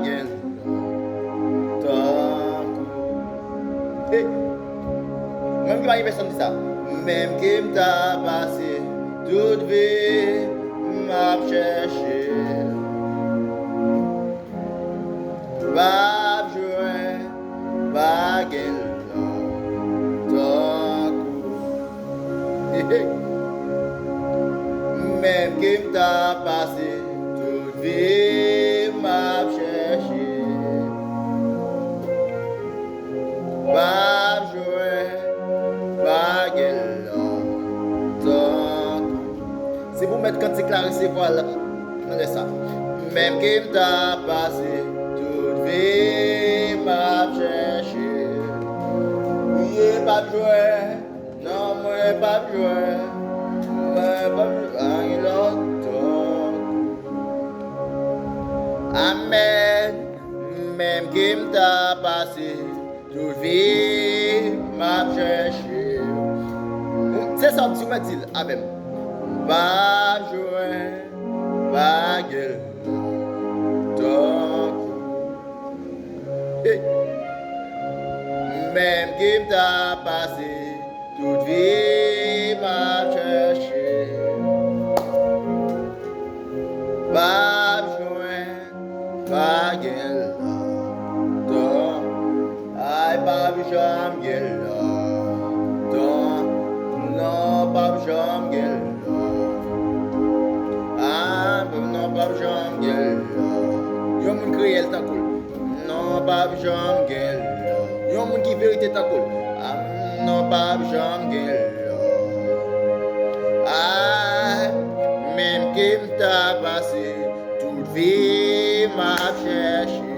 gen tant hey. Même qui va y personne dit ça. Même qui m'a passé toute vie m'a cherché. Va jouer, va gen tant hey. Même qui m'a passé toute vie m'a cherché. Va jouer, va longtemps. Si vous mettez quand c'est clair, c'est voilà. Regardez ça. Même qui m'a passé toute vie m'a cherché. Oui, pas jouer. Non, moi pas jouer. Moi pas jouer longtemps. Amen. Même qui m'a passé toute vie m'a cherché. C'est ça que tu m'as dit. Amen. Va jouer, va gueuler. Même qui t'a passé toute vie m'a cherché. Va jouer, va gueuler. Aïe, pas j'aime gueuler. Non, pas j'aime gueuler. Ah, non, pas j'aime gueuler. Yon moun kriye el tan koul. Non, pas j'aime gueuler. Yon moun ki vérité tan koul. Ah, non, pas j'aime gueuler. Ah, même qui m't'a passé toute vie m'a cherché.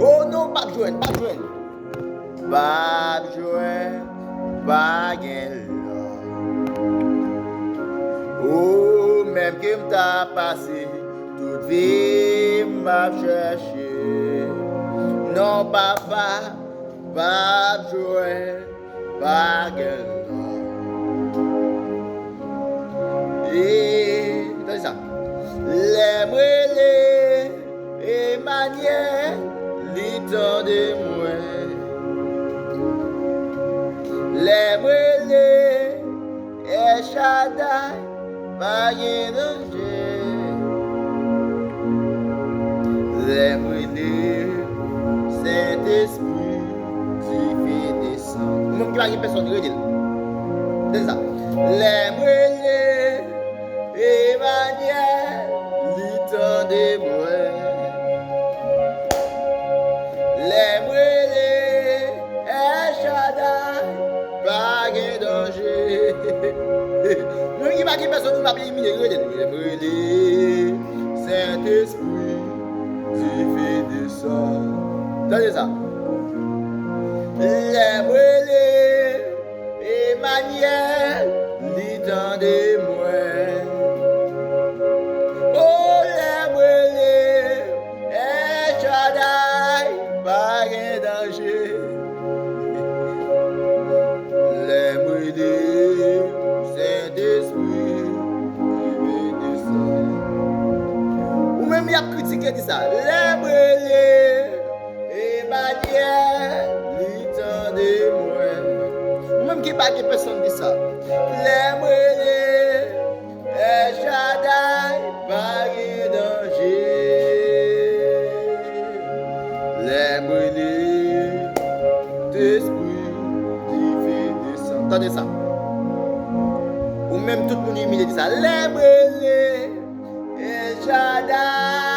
Oh non, pas joindre, pas joindre. Pas joindre, pas gueuler. Oh, même qui m'a passé toute vie m'a cherché. Non, papa, pas jouer, pas gueuler. Et, attendez ça. Les brûlés et manières, l'état de moi. Les brûlés et Shaddai, pas de danger. Les brûlés, Saint-Esprit, qui fait descendre. Moi qui va y personne qui dit. C'est ça. Les brûlés, Emmanuel, l'état de moi. Les brûlés, El Shaddai, pas de danger. Moi qui va y personne qui va bien imiter. Les brûlés, Saint-Esprit, qui fait descendre. Tenez ça. Les brûlés, Emmanuel, l'état de moi. Oh, les brûlés, El Shaddai, pas de danger. Les brûlés, Saint-Esprit, qui fait descendre. Ou même il y a critiqué ça. Les brûlés, Emmanuel, l'état de moi. Ou même qui pas que personne dit ça. Les brûlés, El Shaddai, pas de danger. Les brûlés, d'esprit, qui fait descendre. Attendez ça. Ou même tout le monde humilié dit ça. Les brûlés, El Shaddai.